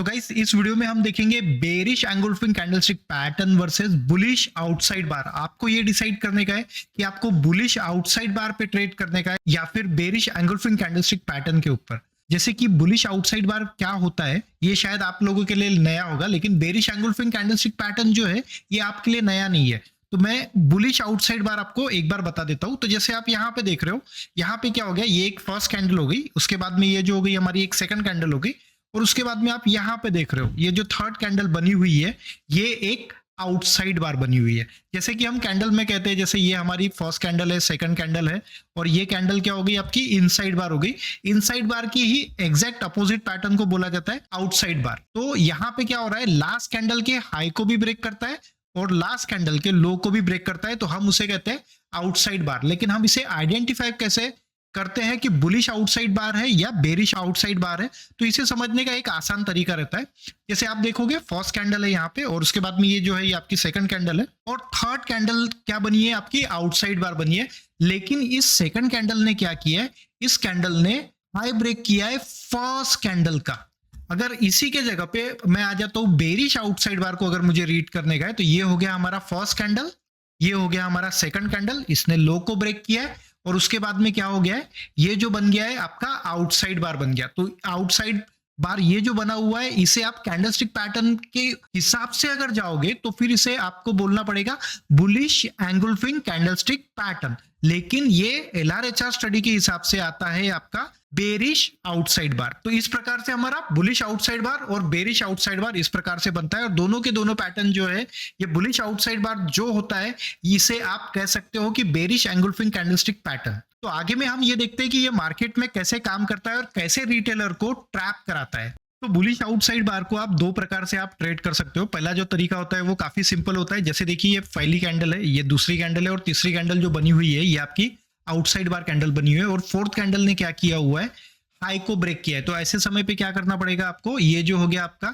Guys इस video में हम देखेंगे bearish engulfing candlestick pattern versus bullish outside bar. आपको ये डिसाइड करने का है कि आपको बुलिश आउटसाइड बार पे ट्रेड करने का है या फिर बेरिश एंगुलफिंग कैंडलस्टिक पैटर्न के ऊपर। जैसे कि बुलिश आउटसाइड बार क्या होता है ये शायद आप लोगों के लिए नया होगा, लेकिन बेरिश एंगुलफिंग कैंडलस्टिक पैटर्न जो है ये आपके लिए नया नहीं है। तो मैं बुलिश आउटसाइड बार आपको एक बार बता देता हूं। तो जैसे आप यहाँ पे देख रहे हो, यहाँ पे क्या हो गया, ये एक फर्स्ट कैंडल हो गई, उसके बाद में ये जो हो गई हमारी एक सेकंड कैंडल हो गई, और उसके बाद में आप यहाँ पे देख रहे हो ये जो थर्ड कैंडल बनी हुई है ये एक आउटसाइड बार बनी हुई है। जैसे कि हम कैंडल में कहते हैं, जैसे ये हमारी फर्स्ट कैंडल है, सेकंड कैंडल है, और ये कैंडल क्या हो गई आपकी इनसाइड बार हो गई। इनसाइड बार की ही एग्जैक्ट अपोजिट पैटर्न को बोला जाता है आउटसाइड बार। तो यहाँ पे क्या हो रहा है, लास्ट कैंडल के हाई को भी ब्रेक करता है और लास्ट कैंडल के लो को भी ब्रेक करता है, तो हम उसे कहते हैं आउटसाइड बार। लेकिन हम इसे आइडेंटिफाई कैसे करते हैं कि बुलिश आउटसाइड बार है या बेरिश आउटसाइड बार है, तो इसे समझने का एक आसान तरीका रहता है। जैसे आप देखोगे फर्स्ट कैंडल है यहाँ पे, और उसके बाद में ये जो है ये आपकी सेकंड कैंडल है, और थर्ड कैंडल क्या बनी है आपकी आउटसाइड बार बनी है। लेकिन इस सेकंड कैंडल ने क्या किया है, इस कैंडल ने हाई ब्रेक किया है फर्स्ट कैंडल का। अगर इसी के जगह पे मैं आ जाता हूं बेरिश आउटसाइड बार को अगर मुझे रीड करने का है, तो ये हो गया हमारा फर्स्ट कैंडल, ये हो गया हमारा सेकंड कैंडल, इसने लो को ब्रेक किया है, और उसके बाद में क्या हो गया है, ये जो बन गया है आपका आउटसाइड बार बन गया। तो आउटसाइड बार ये जो बना हुआ है, इसे आप कैंडलस्टिक पैटर्न के हिसाब से अगर जाओगे तो फिर इसे आपको बोलना पड़ेगा बुलिश एंगुलफिंग कैंडलस्टिक पैटर्न। लेकिन ये एलआरएचआर स्टडी के हिसाब से आता है आपका बेरिश आउटसाइड बार। तो इस प्रकार से हमारा बुलिश आउटसाइड बार और बेरिश आउटसाइड बार इस प्रकार से बनता है, और दोनों के दोनों पैटर्न जो है, ये बुलिश आउटसाइड बार जो होता है इसे आप कह सकते हो कि बेरिश एंगुलफिंग कैंडलस्टिक पैटर्न। तो आगे में हम ये देखते हैं कि ये मार्केट में कैसे काम करता है और कैसे रिटेलर को ट्रैप कराता है। तो बुलिश आउटसाइड बार को आप दो प्रकार से आप ट्रेड कर सकते हो। पहला जो तरीका होता है वो काफी सिंपल होता है। जैसे देखिए ये पहली कैंडल है, ये दूसरी कैंडल है, और तीसरी कैंडल जो बनी हुई है ये आपकी आउटसाइड बार कैंडल बनी हुई है, और फोर्थ कैंडल ने क्या किया हुआ है, हाई को ब्रेक किया है। तो ऐसे समय पे क्या करना पड़ेगा आपको, ये जो हो गया आपका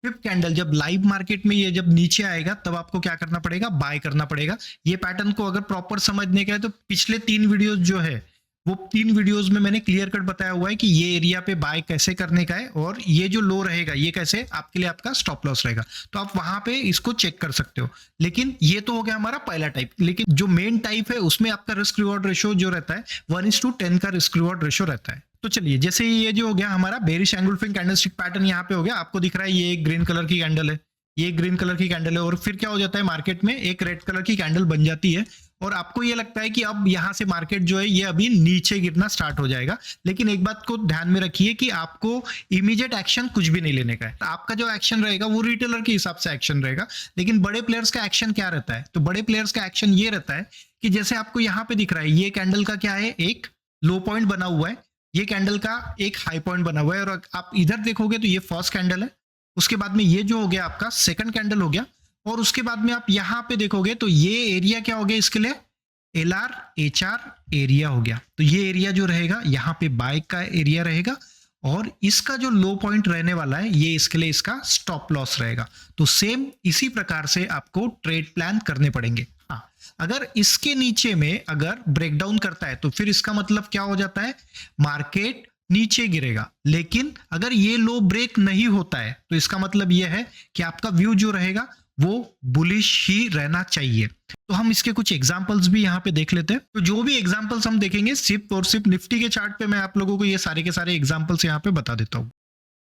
फिफ्थ कैंडल, जब लाइव मार्केट में ये जब नीचे आएगा तब आपको क्या करना पड़ेगा, बाय करना पड़ेगा। ये पैटर्न को अगर प्रॉपर समझने का है तो पिछले 3 वीडियोस जो है वो 3 वीडियोस में मैंने क्लियर कट बताया हुआ है कि ये एरिया पे बाय कैसे करने का है, और ये जो लो रहेगा ये कैसे आपके लिए आपका स्टॉप लॉस रहेगा। तो आप वहां पे इसको चेक कर सकते हो। लेकिन ये तो हो गया हमारा पहला टाइप। लेकिन जो मेन टाइप है उसमें आपका रिस्क रिवॉर्ड रेशियो जो रहता है 1:10 का रिस्क रिवॉर्ड रेशियो रहता है। तो चलिए, जैसे ये जो हो गया हमारा बेरिश एंगुलफिंग कैंडलस्टिक पैटर्न यहाँ पे हो गया, आपको दिख रहा है ये एक ग्रीन कलर की कैंडल है, ये ग्रीन कलर की कैंडल है, और फिर क्या हो जाता है मार्केट में एक रेड कलर की कैंडल बन जाती है, और आपको ये लगता है कि अब यहाँ से मार्केट जो है ये अभी नीचे गिरना स्टार्ट हो जाएगा। लेकिन एक बात को ध्यान में रखिए कि आपको इमीडिएट एक्शन कुछ भी नहीं लेने का है। आपका जो एक्शन रहेगा वो रिटेलर के हिसाब से एक्शन रहेगा। लेकिन बड़े प्लेयर्स का एक्शन क्या रहता है, तो बड़े प्लेयर्स का एक्शन ये रहता है कि जैसे आपको यहाँ पे दिख रहा है ये कैंडल का क्या है, एक लो पॉइंट बना हुआ है, ये कैंडल का एक हाई पॉइंट बना हुआ है, और आप इधर देखोगे तो ये फर्स्ट कैंडल है, उसके बाद में ये जो हो गया आपका सेकंड कैंडल हो गया, और उसके बाद में आप यहाँ पे देखोगे तो ये एरिया क्या हो गया इसके लिए, LRHR एरिया हो गया। तो ये एरिया जो रहेगा यहाँ पे बाय का एरिया रहेगा, और इसका जो लो पॉइंट रहने वाला है ये इसके लिए इसका स्टॉप लॉस रहेगा। तो सेम इसी प्रकार से आपको ट्रेड प्लान करने पड़ेंगे। हाँ, अगर इसके नीचे में अगर ब्रेकडाउन करता है तो फिर इसका मतलब क्या हो जाता है, मार्केट नीचे गिरेगा। लेकिन अगर ये लो ब्रेक नहीं होता है तो इसका मतलब यह है कि आपका व्यू जो रहेगा वो बुलिश ही रहना चाहिए। तो हम इसके कुछ एग्जांपल्स भी यहाँ पे देख लेते हैं। तो जो भी एग्जांपल्स हम देखेंगे सिर्फ और सिर्फ निफ्टी के चार्ट पे, मैं आप लोगों को ये सारे के सारे एग्जांपल्स यहाँ पे बता देता हूँ।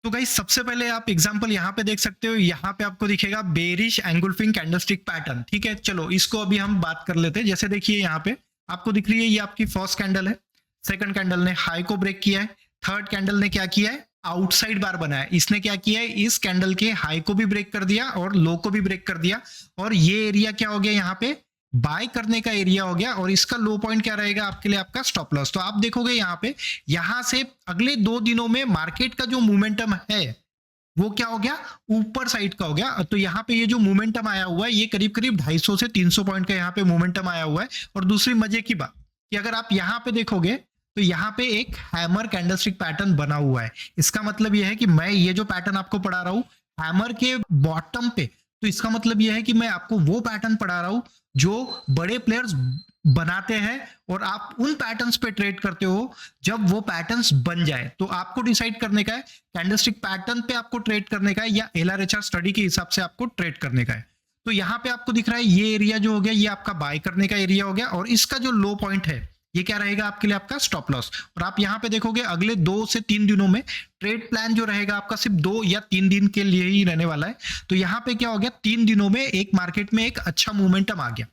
तो गाइस सबसे पहले आप एग्जांपल यहाँ पे देख सकते हो, यहाँ पे आपको दिखेगा बेरिश एंगुलफिंग कैंडलस्टिक पैटर्न। ठीक है, चलो इसको अभी हम बात कर लेते हैं। जैसे देखिए यहाँ पे आपको दिख रही है ये आपकी फर्स्ट कैंडल है, सेकंड कैंडल ने हाई को ब्रेक किया है, थर्ड कैंडल ने क्या किया है, आउटसाइड बार बनाया। इसने क्या किया है, इस कैंडल के हाई को भी ब्रेक कर दिया और लो को भी ब्रेक कर दिया, और ये एरिया क्या हो गया यहाँ पे बाय करने का एरिया हो गया, और इसका लो पॉइंट क्या रहेगा आपके लिए, आपका स्टॉप लॉस। तो आप देखोगे यहाँ पे, यहाँ से अगले 2 दिनों में मार्केट का जो मोमेंटम है वो क्या हो गया, ऊपर साइड का हो गया। तो यहाँ पे ये जो मोमेंटम आया हुआ है ये करीब करीब 250 से 300 पॉइंट का यहाँ पे मोमेंटम आया हुआ है। और दूसरी मजे की बात कि अगर आप यहाँ पे देखोगे तो यहाँ पे एक हैमर कैंडलस्टिक पैटर्न बना हुआ है। इसका मतलब यह है कि मैं ये जो पैटर्न आपको पढ़ा रहा हूँ हैमर के बॉटम पे, तो इसका मतलब यह है कि मैं आपको वो पैटर्न पढ़ा रहा हूँ जो बड़े प्लेयर्स बनाते हैं और आप उन पैटर्न्स पे ट्रेड करते हो जब वो पैटर्न्स बन जाए। तो आपको डिसाइड करने का है कैंडलस्टिक पैटर्न पे आपको ट्रेड करने का है या एलआरएचआर स्टडी के हिसाब से आपको ट्रेड करने का है। तो यहाँ पे आपको दिख रहा है ये एरिया जो हो गया ये आपका बाय करने का एरिया हो गया और इसका जो लो पॉइंट है ये क्या रहेगा आपके लिए आपका स्टॉप लॉस। और आप यहाँ पे देखोगे अगले 2 से 3 दिनों में ट्रेड प्लान जो रहेगा आपका सिर्फ 2 या 3 दिन के लिए ही रहने वाला है। तो यहाँ पे क्या हो गया 3 दिनों में एक मार्केट में एक अच्छा मोमेंटम आ गया।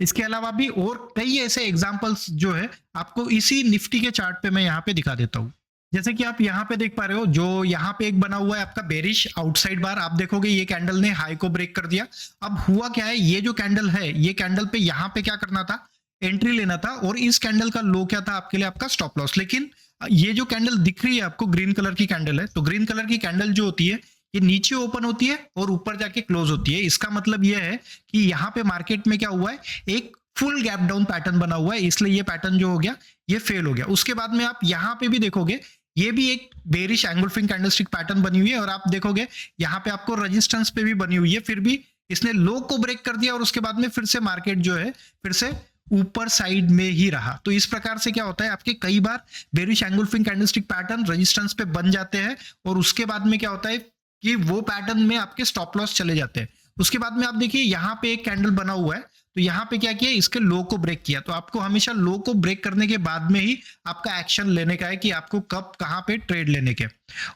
इसके अलावा भी और कई ऐसे एग्जांपल्स जो है आपको इसी निफ्टी के चार्ट पे मैं यहाँ पे दिखा देता हूँ। जैसे कि आप यहाँ पे देख पा रहे हो जो यहाँ पे एक बना हुआ है आपका बेरिश आउटसाइड बार, आप देखोगे ये कैंडल ने हाई को ब्रेक कर दिया। अब हुआ क्या है ये जो कैंडल है ये कैंडल पे यहाँ पे क्या करना था एंट्री लेना था और इस कैंडल का लो क्या था आपके लिए आपका स्टॉप लॉस। लेकिन ये जो कैंडल दिख रही है आपको ग्रीन कलर की कैंडल है, तो ग्रीन कलर की कैंडल जो होती है ये नीचे ओपन होती है और ऊपर जाके क्लोज होती है। इसका मतलब ये है कि यहाँ पे मार्केट में क्या हुआ है एक फुल गैप डाउन पैटर्न बना हुआ है, इसलिए ये पैटर्न जो हो गया ये फेल हो गया। उसके बाद में आप यहाँ पे भी देखोगे ये भी एक बेरिश एंगुलफिंग कैंडलस्टिक पैटर्न बनी हुई है और आप देखोगे यहाँ पे आपको रेजिस्टेंस पे भी बनी हुई है, फिर भी इसने लो को ब्रेक कर दिया और उसके बाद में फिर से मार्केट जो है फिर से ऊपर साइड में ही रहा। तो इस प्रकार से क्या होता है आपके कई बार bearish engulfing candlestick pattern resistance पे बन जाते हैं और उसके बाद में क्या होता है कि वो पैटर्न में आपके स्टॉप लॉस चले जाते हैं। उसके बाद में आप देखिए यहाँ पे एक कैंडल बना हुआ है, तो यहाँ पे क्या किया इसके लो को ब्रेक किया। तो आपको हमेशा लो को ब्रेक करने के बाद में ही आपका एक्शन लेने का है कि आपको कब कहाँ पे ट्रेड लेने के।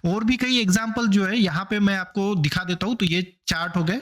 और भी कई एग्जांपल जो है यहाँ पे मैं आपको दिखा देता हूँ। तो ये चार्ट हो गए,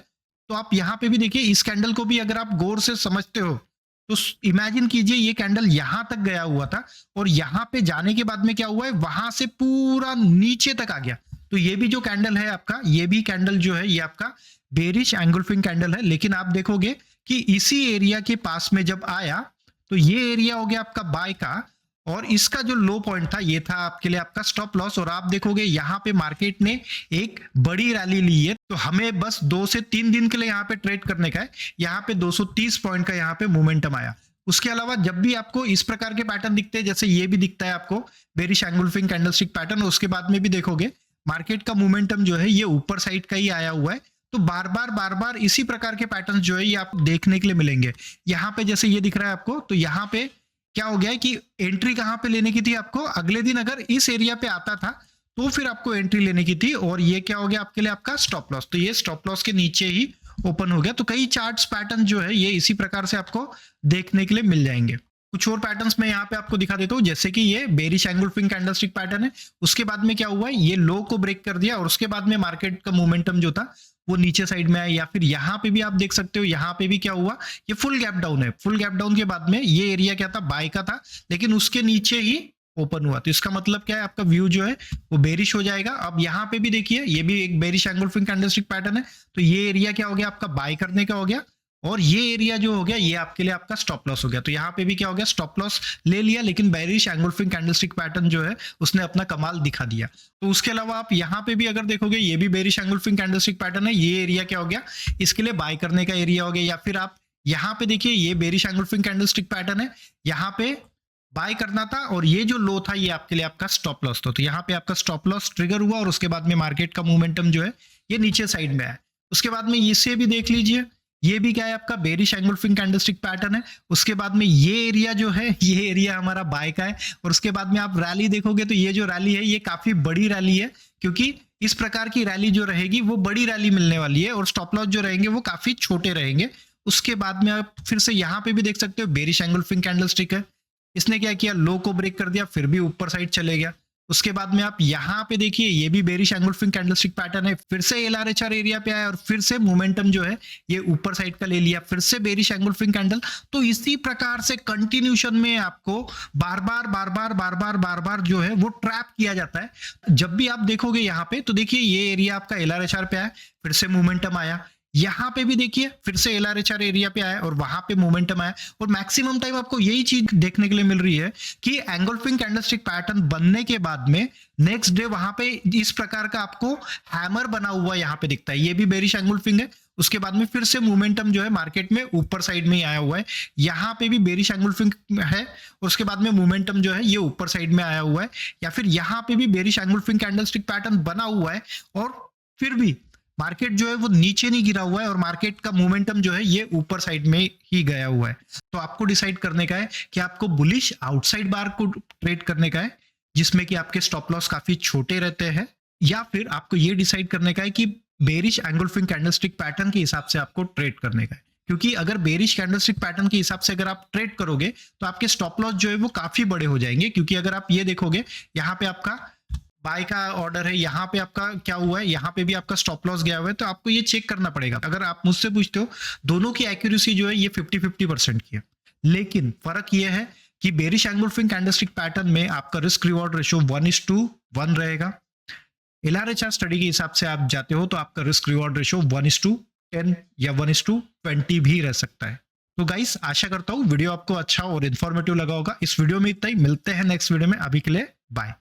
तो आप यहाँ पे भी देखिए इस कैंडल को भी अगर आप गौर से समझते हो तो इमेजिन कीजिए ये कैंडल यहां तक गया हुआ था और यहां पे जाने के बाद में क्या हुआ है वहां से पूरा नीचे तक आ गया। तो ये भी जो कैंडल है आपका ये भी कैंडल जो है ये आपका बेरिश एंगुलफिंग कैंडल है। लेकिन आप देखोगे कि इसी एरिया के पास में जब आया तो ये एरिया हो गया आपका बाय का और इसका जो लो पॉइंट था ये था आपके लिए आपका स्टॉप लॉस। और आप देखोगे यहाँ पे मार्केट ने एक बड़ी रैली ली है, तो हमें बस 2 से 3 दिन के लिए यहाँ पे ट्रेड करने का है। यहाँ पे 230 पॉइंट का यहाँ पे मोमेंटम आया। उसके अलावा जब भी आपको इस प्रकार के पैटर्न दिखते हैं जैसे ये भी दिखता है आपको बेरिश एंगुलफिंग कैंडलस्टिक पैटर्न, उसके बाद में भी देखोगे मार्केट का मोमेंटम जो है ये ऊपर साइड का ही आया हुआ है। तो बार बार इसी प्रकार के पैटर्न जो है ये आप देखने के लिए मिलेंगे। यहाँ पे जैसे ये दिख रहा है आपको, तो यहाँ पे क्या हो गया है कि एंट्री कहां पे लेने की थी आपको अगले दिन अगर इस एरिया पे आता था तो फिर आपको एंट्री लेने की थी और ये क्या हो गया आपके लिए आपका स्टॉप लॉस। तो ये स्टॉप लॉस के नीचे ही ओपन हो गया। तो कई चार्ट्स पैटर्न जो है ये इसी प्रकार से आपको देखने के लिए मिल जाएंगे। कुछ और पैटर्न्स मैं यहाँ पे आपको दिखा देता हूँ, जैसे कि ये बेरिश एंगुलफिंग कैंडलस्टिक पैटर्न है। उसके बाद में क्या हुआ है ये लो को ब्रेक कर दिया और उसके बाद में मार्केट का मोमेंटम जो था वो नीचे साइड में आया। या फिर यहाँ पे भी आप देख सकते हो यहाँ पे भी क्या हुआ ये फुल गैप डाउन है। फुल गैप डाउन के बाद में ये एरिया क्या था बाय का था लेकिन उसके नीचे ही ओपन हुआ। तो इसका मतलब क्या है आपका व्यू जो है वो बेरिश हो जाएगा। अब यहाँ पे भी देखिए ये भी एक बेरिश एंगुलफिंग कैंडलस्टिक पैटर्न है। तो ये एरिया क्या हो गया आपका बाय करने का हो गया और ये एरिया जो हो गया ये आपके लिए आपका स्टॉप लॉस हो गया। तो यहाँ पे भी क्या हो गया स्टॉप लॉस ले लिया, लेकिन बेरिश एंगुलफिंग कैंडलस्टिक पैटर्न जो है उसने अपना कमाल दिखा दिया। तो उसके अलावा आप यहाँ पे भी अगर देखोगे ये भी बेरिश एंगुलफिंग कैंडलस्टिक पैटर्न है। ये एरिया क्या हो गया इसके लिए बाय करने का एरिया हो गया। या फिर आप यहाँ पे देखिए ये बेरिश एंगुलफिंग कैंडलस्टिक पैटर्न है, यहाँ पे बाय करना था और ये जो लो था ये आपके लिए आपका स्टॉप लॉस था। तो यहाँ पे आपका स्टॉप लॉस ट्रिगर हुआ और उसके बाद में मार्केट का मोमेंटम जो है ये नीचे साइड में है। उसके बाद में इसे भी देख लीजिए, ये भी क्या है आपका बेरिश एंगुलफिंग कैंडलस्टिक पैटर्न है। उसके बाद में ये एरिया जो है ये एरिया हमारा बाय का है और उसके बाद में आप रैली देखोगे तो ये जो रैली है ये काफी बड़ी रैली है, क्योंकि इस प्रकार की रैली जो रहेगी वो बड़ी रैली मिलने वाली है और स्टॉप लॉस जो रहेंगे वो काफी छोटे रहेंगे। उसके बाद में आप फिर से यहाँ पे भी देख सकते हो बेरिश एंगुलफिंग कैंडलस्टिक है, इसने क्या किया लो को ब्रेक कर दिया फिर भी ऊपर साइड चले गया। उसके बाद में आप यहाँ पे देखिए ये भी बेरिश एंगुलफिंग कैंडलस्टिक पैटर्न है, फिर से एलआरएचआर एरिया पे आया और फिर से मोमेंटम जो है ये ऊपर साइड का ले लिया, फिर से बेरिश एंगुलफिंग कैंडल। तो इसी प्रकार से कंटिन्यूशन में आपको बार बार जो है वो ट्रैप किया जाता है। जब भी आप देखोगे यहाँ पे तो देखिए ये एरिया आपका एलआरएचआर पे आया, फिर से मोमेंटम आया, यहाँ पे भी देखिए फिर से एलआरएचआर एरिया पे आया और वहां पे मोमेंटम आया। और मैक्सिमम टाइम आपको यही चीज देखने के लिए मिल रही है कि एंगुलफिंग कैंडलस्टिक पैटर्न बनने के बाद में नेक्स्ट डे वहां पे इस प्रकार का आपको हैमर बना हुआ यहाँ पे दिखता है। ये भी बेरिश एंगुलफिंग है, उसके बाद में फिर से मोमेंटम जो है मार्केट में ऊपर साइड में ही आया हुआ है। यहाँ पे भी बेरिश एंगुलफिंग है और उसके बाद में मोमेंटम जो है ये ऊपर साइड में आया हुआ है। या फिर यहाँ पे भी बेरिश एंगुलफिंग कैंडलस्टिक पैटर्न बना हुआ है और फिर भी मार्केट जो है वो नीचे नहीं गिरा हुआ है और मार्केट का मोमेंटम जो है ये ऊपर साइड में ही गया हुआ है। तो आपको डिसाइड करने का है कि आपको बुलिश आउटसाइड बार को ट्रेड करने का है जिसमें कि आपके स्टॉप लॉस काफी छोटे रहते हैं, या फिर आपको ये डिसाइड करने का है कि बेरिश एंगल्फिंग कैंडलस्टिक पैटर्न के हिसाब से आपको ट्रेड करने का है। क्योंकि अगर बेरिश कैंडलस्टिक पैटर्न के हिसाब से अगर आप ट्रेड करोगे तो आपके स्टॉप लॉस जो है वो काफी बड़े हो जाएंगे। क्योंकि अगर आप ये देखोगे यहाँ पे आपका बाय का ऑर्डर है, यहाँ पे आपका क्या हुआ है, यहाँ पे भी आपका स्टॉप लॉस गया हुआ है, तो आपको ये चेक करना पड़ेगा। अगर आप मुझसे पूछते हो दोनों की एक्यूरेसी जो है ये 50-50% की है, लेकिन फर्क ये है कि बेरिश एंगल्फिंग कैंडलस्टिक पैटर्न में आपका रिस्क रिवॉर्ड रेशियो 1:1 रहेगा। एलआरएचआर स्टडी के हिसाब से आप जाते हो तो आपका रिस्क रिवॉर्ड रेशियो 1:10 या 1:20 भी रह सकता है। तो गाइस, आशा करता हूँ वीडियो आपको अच्छा और इन्फॉर्मेटिव लगा होगा। इस वीडियो में इतना ही, मिलते हैं नेक्स्ट वीडियो में। अभी के लिए बाय।